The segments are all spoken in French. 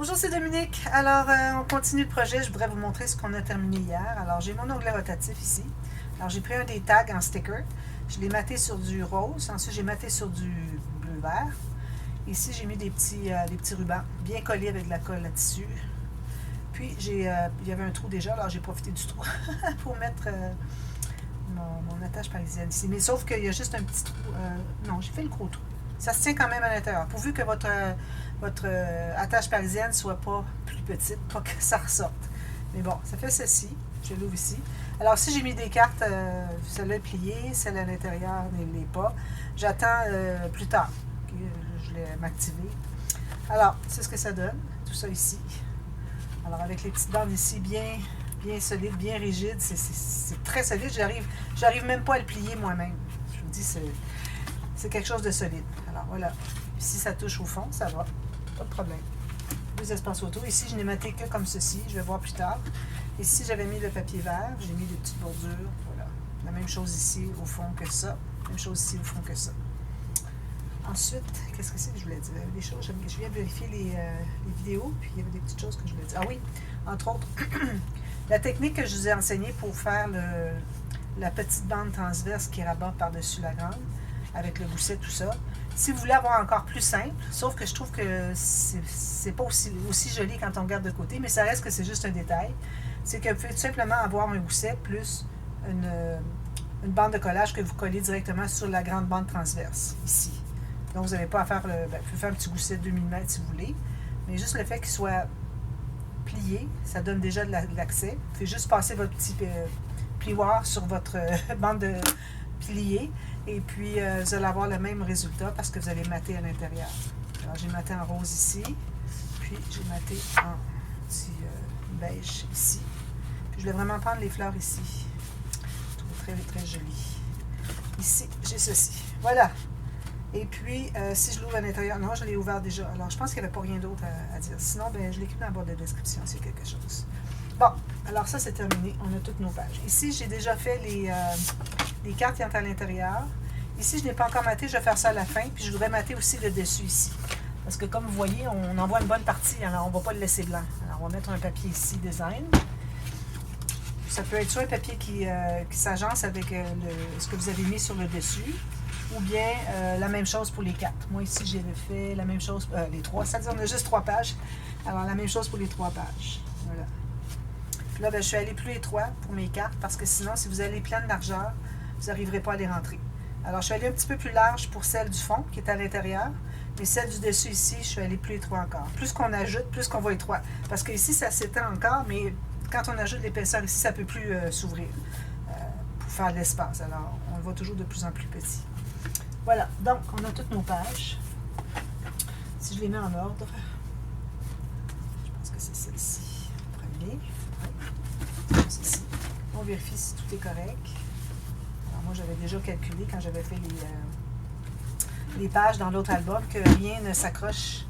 Bonjour, c'est Dominique. Alors, on continue le projet. Je voudrais vous montrer ce qu'on a terminé hier. Alors, j'ai mon onglet rotatif ici. Alors, j'ai pris un des tags en sticker. Je l'ai maté sur du rose. Ensuite, j'ai maté sur du bleu-vert. Ici, j'ai mis des petits rubans bien collés avec de la colle à tissu. Puis, il y avait un trou déjà, alors j'ai profité du trou pour mettre mon attache parisienne ici. Mais sauf qu'il y a juste un petit trou. Non, j'ai fait le gros trou. Ça se tient quand même à l'intérieur. Pourvu que votre attache parisienne ne soit pas plus petite, pas que ça ressorte. Mais bon, ça fait ceci. Je l'ouvre ici. Alors, si j'ai mis des cartes, celle-là est pliée, celle à l'intérieur ne l'est pas. J'attends plus tard que je l'ai m'activer. Alors, c'est ce que ça donne, tout ça ici. Alors, avec les petites bandes ici, bien solides, bien rigides, c'est très solide. J'arrive même pas à le plier moi-même. Je vous dis, c'est quelque chose de solide. Alors, voilà. Si ça touche au fond, ça va. Pas de problème. Deux espaces photo. Ici, je n'ai maté que comme ceci. Je vais voir plus tard. Ici, j'avais mis le papier vert. J'ai mis des petites bordures. Voilà. La même chose ici au fond que ça. Même chose ici au fond que ça. Ensuite, qu'est-ce que c'est que je voulais dire? Il y avait des choses. Je viens de vérifier les vidéos. Puis, il y avait des petites choses que je voulais dire. Ah oui, entre autres, la technique que je vous ai enseignée pour faire la petite bande transverse qui rabat par-dessus la grande, avec le gousset, tout ça. Si vous voulez avoir encore plus simple, sauf que je trouve que c'est pas aussi joli quand on regarde de côté, mais ça reste que c'est juste un détail, c'est que vous pouvez tout simplement avoir un gousset plus une bande de collage que vous collez directement sur la grande bande transverse, ici. Donc, vous n'avez pas à faire vous pouvez faire un petit gousset de 2 mm si vous voulez, mais juste le fait qu'il soit plié, ça donne déjà de l'accès. Vous pouvez juste passer votre petit plioir sur votre bande de plié, et puis vous allez avoir le même résultat parce que vous allez mater à l'intérieur. Alors, j'ai maté en rose ici, puis j'ai maté en petit beige ici. Puis, je voulais vraiment prendre les fleurs ici. Je trouve très, très joli. Ici, j'ai ceci. Voilà. Et puis, si je l'ouvre à l'intérieur, non, je l'ai ouvert déjà. Alors, je pense qu'il n'y avait pas rien d'autre à dire. Sinon, je l'écris dans la boîte de description s'il y a quelque chose. Bon, alors ça, c'est terminé. On a toutes nos pages. Ici, j'ai déjà fait les cartes qui entrent à l'intérieur. Ici, je n'ai pas encore maté. Je vais faire ça à la fin. Puis, je voudrais mater aussi le dessus ici. Parce que, comme vous voyez, on en voit une bonne partie. Alors, on ne va pas le laisser blanc. Alors, on va mettre un papier ici, design. Ça peut être soit un papier qui s'agence avec ce que vous avez mis sur le dessus, ou bien la même chose pour les cartes. Moi, ici, j'avais fait la même chose, les trois. Ça veut dire qu'on a juste 3 pages. Alors, la même chose pour les 3 pages. Voilà. Puis là, je suis allée plus étroit pour mes cartes, parce que sinon, si vous allez pleine de largeur, vous n'arriverez pas à les rentrer. Alors, je suis allée un petit peu plus large pour celle du fond, qui est à l'intérieur, mais celle du dessus ici, je suis allée plus étroit encore. Plus qu'on ajoute, plus qu'on va étroit. Parce que ici, ça s'étend encore, mais quand on ajoute l'épaisseur ici, ça ne peut plus s'ouvrir pour faire de l'espace. Alors, on le voit toujours de plus en plus petit. Voilà, donc, on a toutes nos pages. Si je les mets en ordre, je pense que c'est celle-ci. Premier. Ceci. On vérifie si tout est correct. Alors, moi, j'avais déjà calculé quand j'avais fait les pages dans l'autre album que rien ne s'accroche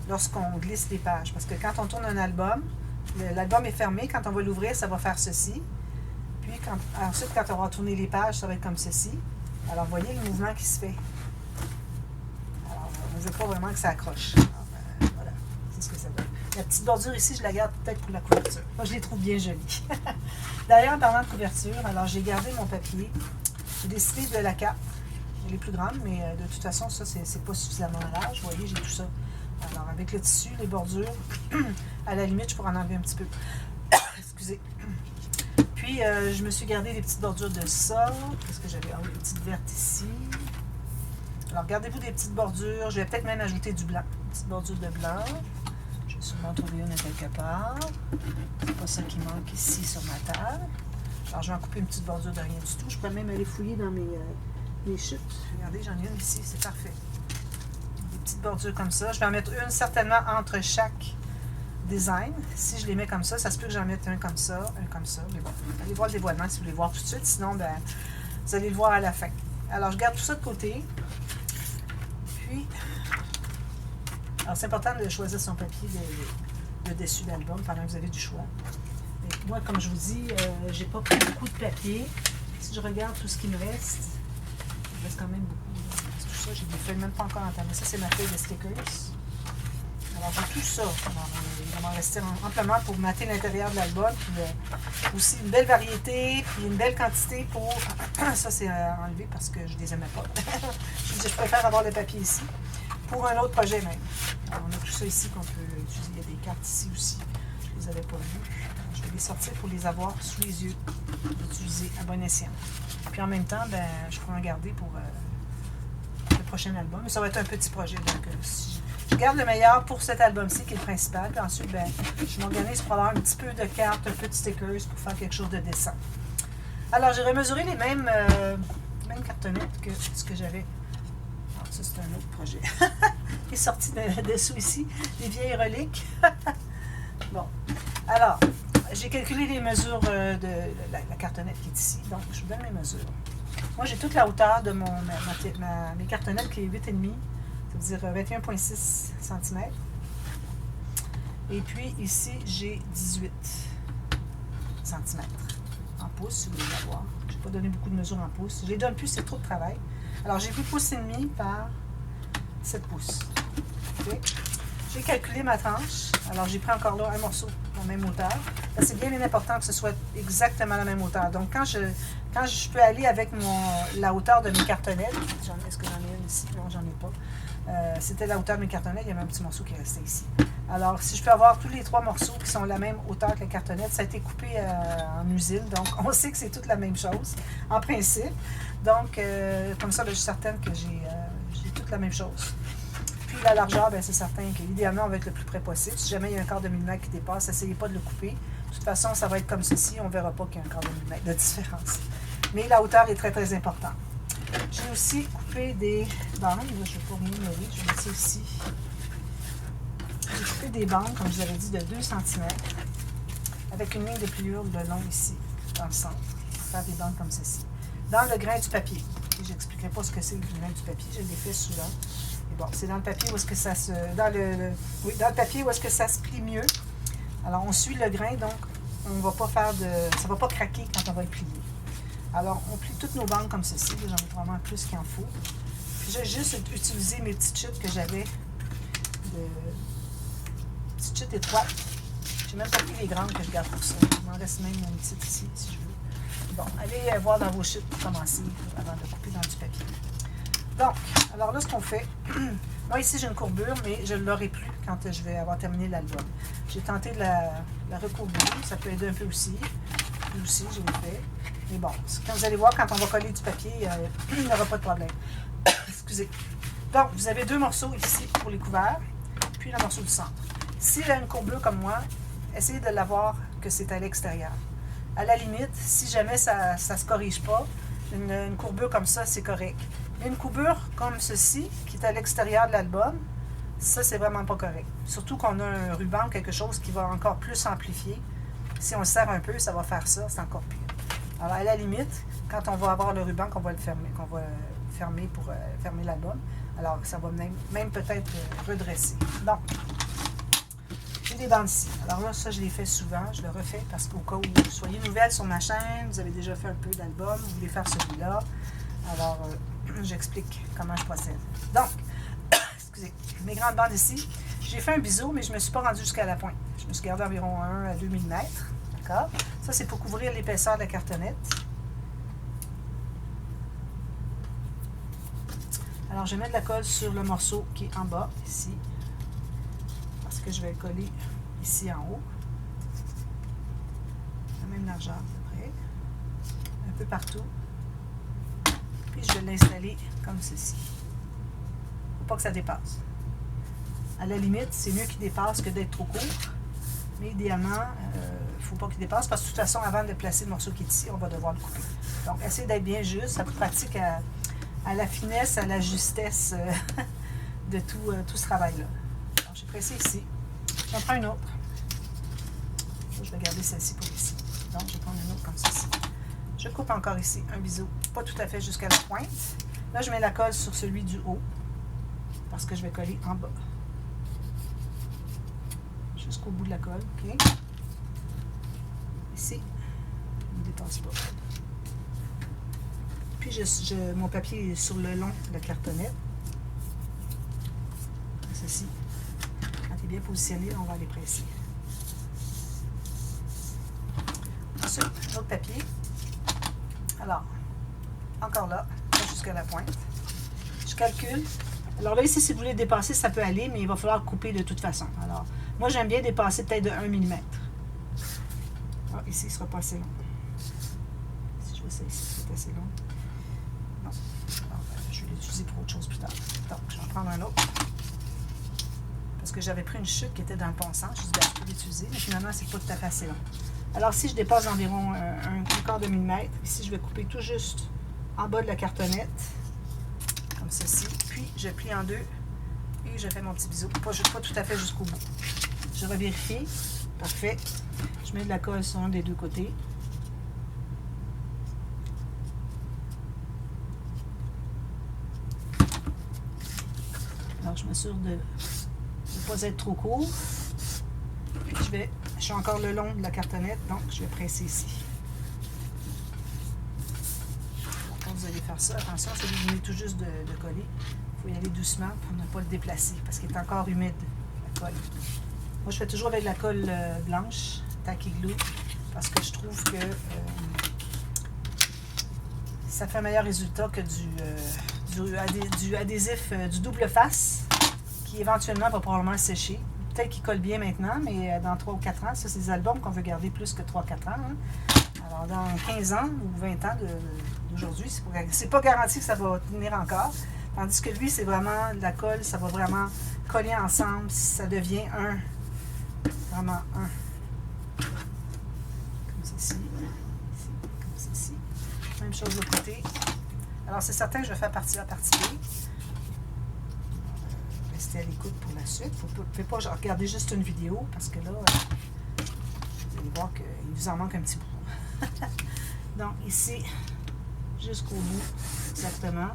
lorsqu'on glisse les pages. Parce que quand on tourne un album, l'album est fermé. Quand on va l'ouvrir, ça va faire ceci. Puis, ensuite, quand on va tourner les pages, ça va être comme ceci. Alors, vous voyez le mouvement qui se fait. Alors, on ne veut pas vraiment que ça accroche. Alors, voilà, c'est ce que ça donne. La petite bordure ici, je la garde peut-être pour la couverture. Moi, je les trouve bien jolies. D'ailleurs, en parlant de couverture, alors j'ai gardé mon papier. J'ai décidé de la carte. Elle est plus grande, mais de toute façon, ça, c'est pas suffisamment large. Vous voyez, j'ai tout ça. Alors, avec le tissu, les bordures, à la limite, je pourrais en enlever un petit peu. Excusez. Puis, je me suis gardé des petites bordures de ça. Qu'est-ce que j'avais? Ah oui, une petite verte ici. Alors, gardez-vous des petites bordures. Je vais peut-être même ajouter du blanc. Une petite bordure de blanc. Je vais sûrement trouver une à quelque part. C'est pas ça qui manque ici sur ma table. Alors, je vais en couper une petite bordure de rien du tout. Je pourrais même aller fouiller dans mes chutes. Regardez, j'en ai une ici. C'est parfait. Des petites bordures comme ça. Je vais en mettre une certainement entre chaque design. Si je les mets comme ça, ça se peut que j'en mette un comme ça, mais bon, allez voir le dévoilement si vous voulez voir tout de suite, sinon, vous allez le voir à la fin. Alors, je garde tout ça de côté. Puis, alors c'est important de choisir son papier de dessus d'album pendant que vous avez du choix. Mais moi, comme je vous dis, j'ai pas pris beaucoup de papier. Si je regarde tout ce qui me reste, il me reste quand même beaucoup. Tout ça, j'ai des feuilles même pas encore entamées. Ça, c'est ma feuille de stickers. Alors, j'ai tout ça. Alors, il va m'en rester amplement pour mater l'intérieur de l'album. Puis aussi une belle variété, puis une belle quantité pour... Ça, c'est enlevé parce que je les aimais pas. Je préfère avoir le papier ici. Pour un autre projet même. Alors, on a tout ça ici qu'on peut utiliser. Il y a des cartes ici aussi. Je ne les avais pas vues. Je vais les sortir pour les avoir sous les yeux. Utiliser à bon escient. Puis en même temps, ben, je pourrais en garder pour le prochain album. Mais ça va être un petit projet. Donc, si je garde le meilleur pour cet album-ci, qui est le principal. Puis ensuite, ben, je m'organise pour avoir un petit peu de cartes, un peu de stickers pour faire quelque chose de décent. Alors, j'ai remesuré les mêmes cartonnettes que ce que j'avais. Alors, ça, c'est un autre projet. qui est sorti dessous ici. Des vieilles reliques. Bon. Alors, j'ai calculé les mesures de la cartonnette qui est ici. Donc, je vous donne mes mesures. Moi, j'ai toute la hauteur de mes cartonnettes qui est 8,5. Ça veut dire 21,6 cm. Et puis, ici, j'ai 18 cm en pouces, si vous voulez l'avoir. Je n'ai pas donné beaucoup de mesures en pouces. Je les donne plus, c'est trop de travail. Alors, j'ai 8 pouces et demi par 7 pouces. Okay. J'ai calculé ma tranche. Alors, j'ai pris encore là un morceau de la même hauteur. C'est bien important que ce soit exactement la même hauteur. Donc, quand je peux aller avec la hauteur de mes cartonnettes, est-ce que j'en ai une ici? Non, j'en ai pas. C'était la hauteur de mes cartonnettes, il y avait un petit morceau qui restait ici. Alors, si je peux avoir tous les 3 morceaux qui sont la même hauteur que la cartonnette, ça a été coupé en usine, donc on sait que c'est toute la même chose, en principe. Donc, comme ça, là, je suis certaine que j'ai toute la même chose. Puis la largeur, bien, c'est certain qu'idéalement, on va être le plus près possible. Si jamais il y a un quart de millimètre qui dépasse, essayez pas de le couper. De toute façon, ça va être comme ceci, on ne verra pas qu'il y a un quart de millimètre de différence. Mais la hauteur est très, très importante. J'ai aussi coupé des bandes. Là, je ne vais pas rien mêler. Je vais mettre ça ici. J'ai coupé des bandes, comme je vous avais dit, de 2 cm avec une ligne de pliure de long ici, dans le centre. Pour faire des bandes comme ceci. Dans le grain du papier. Je n'expliquerai pas ce que c'est le grain du papier. Je l'ai fait celui-là. Et bon, c'est dans le papier où est-ce que ça se... dans le papier où est-ce que ça se plie mieux. Alors, on suit le grain, donc on va pas faire de... ça ne va pas craquer quand on va le plier. Alors, on plie toutes nos bandes comme ceci. J'en ai probablement plus qu'il en faut. Puis, j'ai juste utilisé mes petites chutes que j'avais. Petites chutes étroites. J'ai même pas pris les grandes que je garde pour ça. Il m'en reste même une petite ici, si je veux. Bon, allez voir dans vos chutes pour commencer, avant de couper dans du papier. Donc, alors là, ce qu'on fait... moi, ici, j'ai une courbure, mais je ne l'aurai plus quand je vais avoir terminé l'album. J'ai tenté de la recourbure. Ça peut aider un peu aussi. Puis aussi, je l'ai fait. Mais bon, quand vous allez voir, quand on va coller du papier, il n'y aura pas de problème. Excusez. Donc, vous avez 2 morceaux ici pour les couverts, puis le morceau du centre. S'il a une courbure comme moi, essayez de l'avoir que c'est à l'extérieur. À la limite, si jamais ça ne se corrige pas, une courbure comme ça, c'est correct. Mais une courbure comme ceci, qui est à l'extérieur de l'album, ça, c'est vraiment pas correct. Surtout qu'on a un ruban, quelque chose qui va encore plus amplifier. Si on le serre un peu, ça va faire ça, c'est encore pire. Alors, à la limite, quand on va avoir le ruban, qu'on va fermer pour fermer l'album, alors ça va même peut-être redresser. Donc, j'ai des bandes ici. Alors là, ça, je l'ai fait souvent. Je le refais parce qu'au cas où vous soyez nouvelle sur ma chaîne, vous avez déjà fait un peu d'album, vous voulez faire celui-là. Alors, j'explique comment je procède. Donc, excusez, mes grandes bandes ici, j'ai fait un biseau, mais je ne me suis pas rendue jusqu'à la pointe. Je me suis gardé environ 1 à 2 mm. D'accord? Ça, c'est pour couvrir l'épaisseur de la cartonnette. Alors, je vais mettre de la colle sur le morceau qui est en bas, ici. Parce que je vais le coller ici en haut. La même largeur, à peu près. Un peu partout. Puis, je vais l'installer comme ceci. Il ne faut pas que ça dépasse. À la limite, c'est mieux qu'il dépasse que d'être trop court. Mais idéalement, il ne faut pas qu'il dépasse parce que de toute façon, avant de placer le morceau qui est ici, on va devoir le couper. Donc, essayez d'être bien juste. Ça vous pratique à la finesse, à la justesse de tout ce travail-là. Alors, j'ai pressé ici. J'en prends une autre. Je vais garder celle-ci pour ici. Donc, je vais prendre une autre comme ceci. Je coupe encore ici un biseau, pas tout à fait jusqu'à la pointe. Là, je mets la colle sur celui du haut parce que je vais coller en bas. Jusqu'au bout de la colle, ok? Ici, ne dépasse pas. Puis, mon papier est sur le long de la cartonnette. Ceci. Quand est bien positionné, on va les presser. Ensuite, un autre papier. Alors, encore là, jusqu'à la pointe. Je calcule. Alors là, ici, si vous voulez dépasser, ça peut aller, mais il va falloir couper de toute façon. Alors, moi, j'aime bien dépasser peut-être de 1 mm. Ah, ici, il ne sera pas assez long. Si je fais ça ici, c'est assez long. Non. Alors, je vais l'utiliser pour autre chose plus tard. Donc, je vais en prendre un autre. Parce que j'avais pris une chute qui était dans le bon sens. Je me suis dit, je peux l'utiliser, mais finalement, c'est pas tout à fait assez long. Alors, si je dépasse d'environ un quart de millimètre, ici, je vais couper tout juste en bas de la cartonnette, comme ceci. Puis, je plie en deux et je fais mon petit biseau. Pas tout à fait jusqu'au bout. Je revérifie. Parfait. Je mets de la colle sur un des deux côtés. Alors, je m'assure de ne pas être trop court. Puis, je suis encore le long de la cartonnette, donc je vais presser ici. Quand vous allez faire ça, attention, si vous venez tout juste de coller, il faut y aller doucement pour ne pas le déplacer, parce qu'il est encore humide, la colle. Moi, je fais toujours avec la colle blanche, Tacky Glue, parce que je trouve que ça fait un meilleur résultat que du adhésif du double face, qui éventuellement va probablement sécher. Peut-être qu'il colle bien maintenant, mais dans 3 ou 4 ans, ça, c'est des albums qu'on veut garder plus que 3-4 ans. Hein. Alors, dans 15 ans ou 20 ans d'aujourd'hui, c'est pas garanti que ça va tenir encore. Tandis que lui, c'est vraiment la colle, ça va vraiment coller ensemble. Ça devient vraiment un. Comme ceci. Comme ceci. Même chose de l'autre côté. Alors, c'est certain que je vais faire partie A, partie B. Restez à l'écoute pour la suite. Vous ne pouvez pas regarder juste une vidéo, parce que là, vous allez voir qu'il vous en manque un petit bout. Donc, ici, jusqu'au bout, exactement.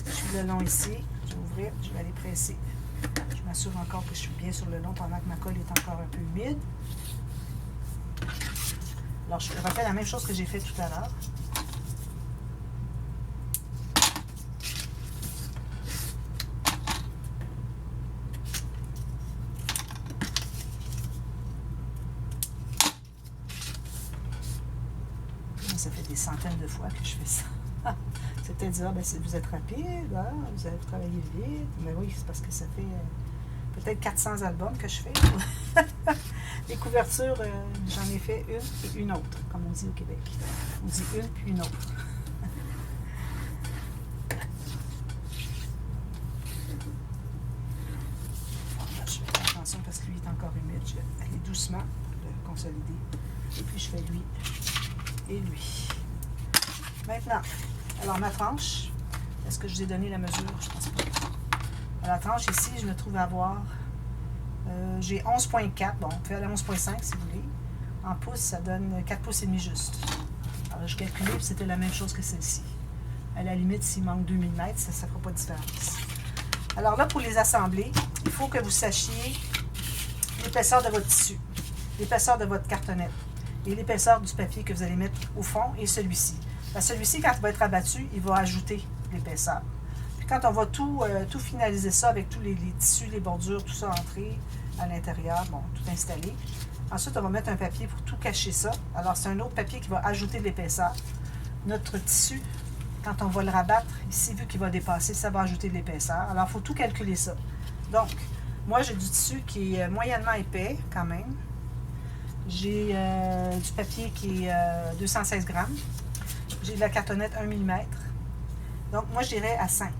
Je suis le long ici. Je vais ouvrir, je vais aller presser. Je m'assure encore que je suis bien sur le long pendant que ma colle est encore un peu humide. Alors, je refais la même chose que j'ai fait tout à l'heure. Ça fait des centaines de fois que je fais ça. C'est peut-être dire, ben, vous êtes rapide, hein, vous avez travaillé vite. Mais oui, c'est parce que ça fait peut-être 400 albums que je fais. Les couvertures, j'en ai fait une et une autre, comme on dit au Québec. On dit une puis une autre. Là, je fais attention parce que lui est encore humide. Je vais aller doucement pour le consolider. Et puis je fais lui et lui. Maintenant, alors ma tranche, est-ce que je vous ai donné la mesure? Je pense pas. La tranche ici, je me trouve à avoir, j'ai 11,4, bon, on peut aller à 11,5 si vous voulez. En pouces, ça donne 4 pouces et demi juste. Alors je calculais, c'était la même chose que celle-ci. À la limite, s'il manque 2 mm, ça ne fera pas de différence. Alors là, pour les assembler, il faut que vous sachiez l'épaisseur de votre tissu, l'épaisseur de votre cartonnette et l'épaisseur du papier que vous allez mettre au fond et celui-ci. Celui-ci, quand il va être abattu, il va ajouter l'épaisseur. Puis quand on va tout finaliser ça avec tous les tissus, les bordures, tout ça entré à l'intérieur, bon, tout installé. Ensuite, on va mettre un papier pour tout cacher ça. Alors, c'est un autre papier qui va ajouter de l'épaisseur. Notre tissu, quand on va le rabattre, ici, vu qu'il va dépasser, ça va ajouter de l'épaisseur. Alors, il faut tout calculer ça. Donc, moi, j'ai du tissu qui est moyennement épais, quand même. J'ai du papier qui est 216 grammes. J'ai de la cartonnette 1 mm. Donc, moi, je dirais à 5.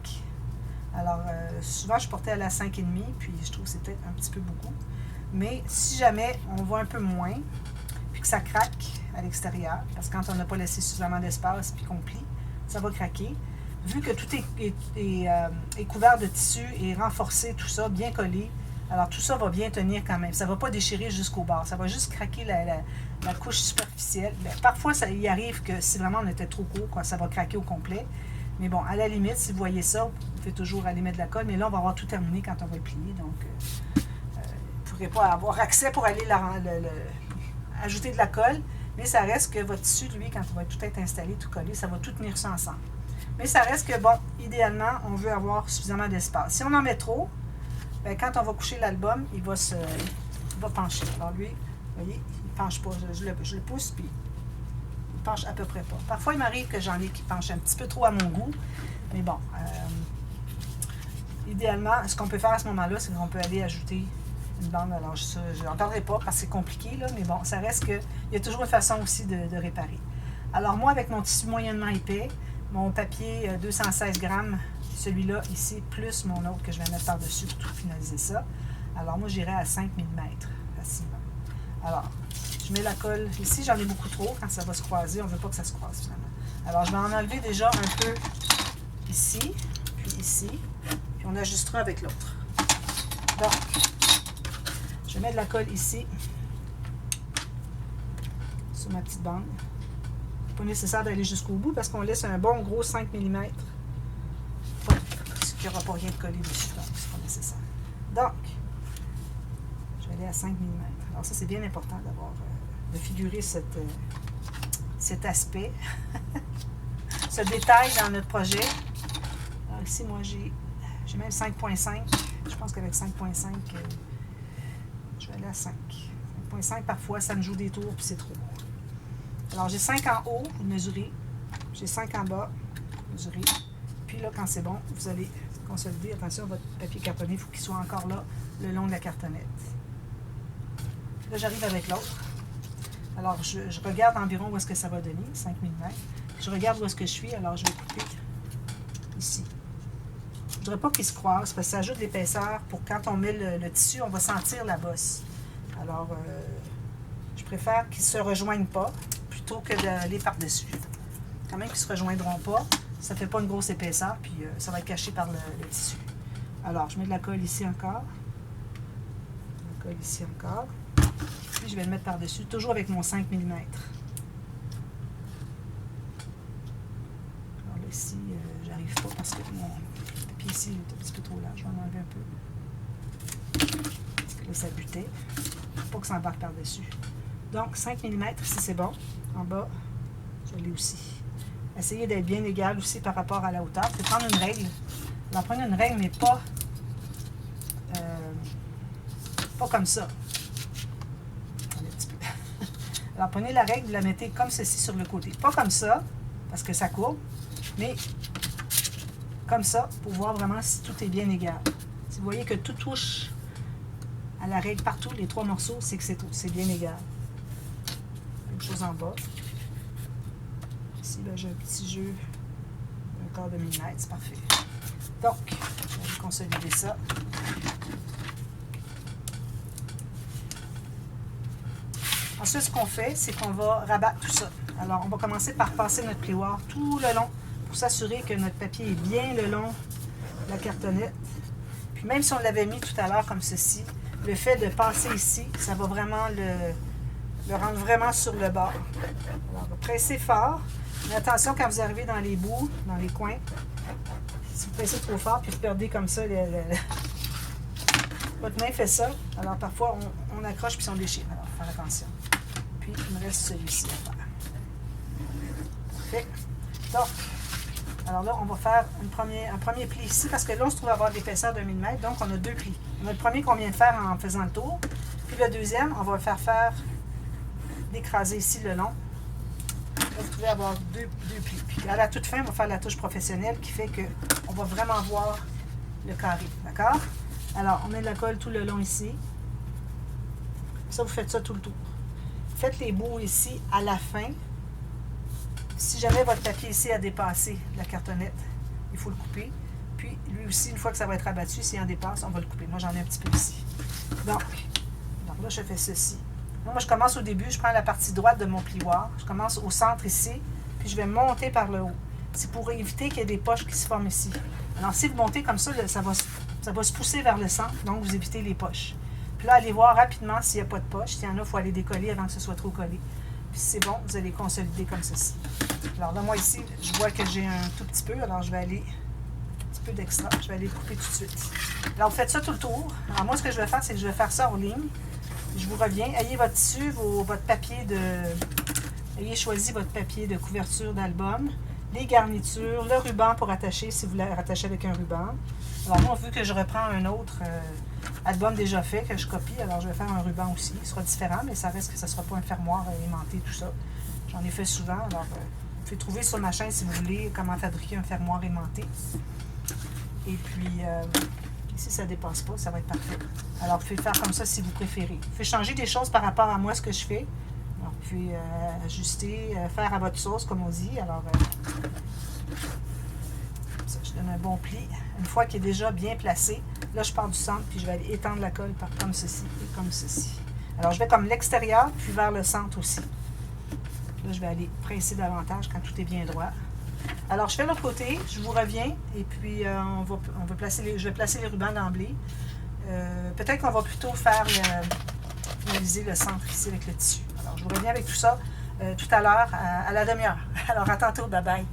Alors, souvent, je portais à la 5,5, puis je trouve que c'est peut-être un petit peu beaucoup. Mais si jamais on voit un peu moins, puis que ça craque à l'extérieur, parce que quand on n'a pas laissé suffisamment d'espace, puis qu'on plie, ça va craquer. Vu que tout est couvert de tissu et renforcé, tout ça, bien collé, alors tout ça va bien tenir quand même. Ça ne va pas déchirer jusqu'au bord. Ça va juste craquer la couche superficielle. Bien, parfois, ça y arrive que si vraiment on était trop court, quoi, ça va craquer au complet. Mais bon, à la limite, si vous voyez ça, vous pouvez toujours aller mettre de la colle. Mais là, on va avoir tout terminé quand on va le plier. Donc, vous ne pourrez pas avoir accès pour aller ajouter de la colle. Mais ça reste que votre tissu, lui, quand il va tout être installé, tout collé, ça va tout tenir ça ensemble. Mais ça reste que, bon, idéalement, on veut avoir suffisamment d'espace. Si on en met trop, bien, quand on va coucher l'album, il va pencher. Alors lui, vous voyez, il ne penche pas. Je le pousse, puis il penche à peu près pas. Parfois, il m'arrive que j'en ai qui penchent un petit peu trop à mon goût. Mais bon, idéalement, ce qu'on peut faire à ce moment-là, c'est qu'on peut aller ajouter une bande. Alors, je n'en parlerai pas parce que c'est compliqué, là, mais bon, ça reste qu'il y a toujours une façon aussi de réparer. Alors, moi, avec mon tissu moyennement épais, mon papier 216 grammes, celui-là ici, plus mon autre que je vais mettre par-dessus pour tout finaliser ça. Alors, moi, j'irai à 5 mm facilement. Alors, je mets la colle ici. J'en ai beaucoup trop. Quand ça va se croiser, on ne veut pas que ça se croise finalement. Alors, je vais en enlever déjà un peu ici, puis ici, puis on ajustera avec l'autre. Donc, je mets de la colle ici, sur ma petite bande. Pas nécessaire d'aller jusqu'au bout parce qu'on laisse un bon gros 5 mm. Parce qu'il n'y aura pas rien de collé dessus, donc c'est pas nécessaire. Donc, je vais aller à 5 mm. Alors ça, c'est bien important d'avoir, de figurer cet aspect, ce détail dans notre projet. Alors ici, moi, j'ai même 5.5. Je pense qu'avec 5.5, je vais aller à 5. 5.5, parfois, ça me joue des tours, puis c'est trop. Alors, j'ai 5 en haut, vous mesurez. J'ai 5 en bas, mesurez. Puis là, quand c'est bon, vous allez consolider. Attention, votre papier cartonné, il faut qu'il soit encore là, le long de la cartonnette. Là, j'arrive avec l'autre. Alors, je regarde environ où est-ce que ça va donner, 5 mm. Je regarde où est-ce que je suis, alors je vais couper ici. Je ne voudrais pas qu'il se croise, parce que ça ajoute de l'épaisseur pour quand on met le tissu, on va sentir la bosse. Alors, je préfère qu'ils ne se rejoignent pas, plutôt que d'aller par-dessus. Quand même qu'ils ne se rejoindront pas, ça ne fait pas une grosse épaisseur, puis ça va être caché par le tissu. Alors, je mets de la colle ici encore. La colle ici encore. Puis je vais le mettre par-dessus, toujours avec mon 5 mm. Alors là, ici, j'arrive pas parce que mon papier ici est un petit peu trop large. Je vais en enlever un peu. Parce que là, ça butait. Pas que ça embarque par-dessus. Donc, 5 mm, ici, c'est bon. En bas, je l'ai aussi. Essayez d'être bien égal aussi par rapport à la hauteur. Vous pouvez prendre une règle. Alors, prenez une règle, mais pas comme ça. Alors, prenez la règle, vous la mettez comme ceci sur le côté. Pas comme ça, parce que ça courbe, mais comme ça, pour voir vraiment si tout est bien égal. Si vous voyez que tout touche à la règle partout, les 3 morceaux, c'est que c'est bien égal. Même chose en bas. Ici, j'ai un petit jeu d'un quart de millimètre, c'est parfait. Donc, je vais consolider ça. Ensuite, ce qu'on fait, c'est qu'on va rabattre tout ça. Alors, on va commencer par passer notre plioir tout le long pour s'assurer que notre papier est bien le long de la cartonnette. Puis même si on l'avait mis tout à l'heure comme ceci, le fait de passer ici, ça va vraiment le rendre vraiment sur le bord. Alors, on va presser fort. Mais attention quand vous arrivez dans les bouts, dans les coins, si vous pressez trop fort, puis vous perdez comme ça, votre main fait ça. Alors, parfois, on accroche puis on déchire. Alors, faire attention. Puis, il me reste celui-ci à faire. Parfait. Donc, alors là, on va faire un premier pli ici, parce que là, on se trouve à avoir l'épaisseur d'1 mm, donc on a 2 plis. On a le premier qu'on vient de faire en faisant le tour, puis le deuxième, on va le faire d'écraser ici le long. Là, vous pouvez avoir deux plis. Puis à la toute fin, on va faire la touche professionnelle qui fait qu'on va vraiment voir le carré. D'accord? Alors, on met de la colle tout le long ici. Ça, vous faites ça tout le tour. Faites les bouts ici à la fin. Si jamais votre papier ici a dépassé la cartonnette, il faut le couper. Puis, lui aussi, une fois que ça va être abattu, s'il en dépasse, on va le couper. Moi, j'en ai un petit peu ici. Donc là, je fais ceci. Moi, je commence au début, je prends la partie droite de mon plioir. Je commence au centre ici, puis je vais monter par le haut. C'est pour éviter qu'il y ait des poches qui se forment ici. Alors, si vous montez comme ça, ça va se pousser vers le centre, donc vous évitez les poches. Puis là, allez voir rapidement s'il n'y a pas de poche. S'il y en a, il faut aller décoller avant que ce soit trop collé. Puis si c'est bon, vous allez consolider comme ceci. Alors là, moi ici, je vois que j'ai un tout petit peu, alors je vais aller, un petit peu d'extra, je vais aller le couper tout de suite. Alors, vous faites ça tout le tour. Alors moi, ce que je vais faire, c'est que je vais faire ça en ligne. Je vous reviens. Ayez votre tissu, votre papier ayez choisi votre papier de couverture d'album, les garnitures, le ruban pour attacher si vous voulez rattacher avec un ruban. Alors moi, vu que je reprends un autre album déjà fait que je copie. Alors, je vais faire un ruban aussi. Il sera différent, mais ça reste que ça ne sera pas un fermoir aimanté, tout ça. J'en ai fait souvent. Alors, vous pouvez trouver sur ma chaîne, si vous voulez, comment fabriquer un fermoir aimanté. Et puis, ici, ça ne dépasse pas, ça va être parfait. Alors, vous pouvez faire comme ça si vous préférez. Vous pouvez changer des choses par rapport à moi, ce que je fais. Alors, vous pouvez ajuster, faire à votre sauce, comme on dit. Alors, ça, je donne un bon pli. Une fois qu'il est déjà bien placé, là, je pars du centre, puis je vais aller étendre la colle par comme ceci et comme ceci. Alors, je vais comme l'extérieur, puis vers le centre aussi. Là, je vais aller presser davantage quand tout est bien droit. Alors, je fais l'autre côté, je vous reviens, et puis on va placer je vais placer les rubans d'emblée. Peut-être qu'on va plutôt faire finaliser le centre ici avec le tissu. Alors, je vous reviens avec tout ça tout à l'heure, à la demi-heure. Alors, à tantôt, bye bye.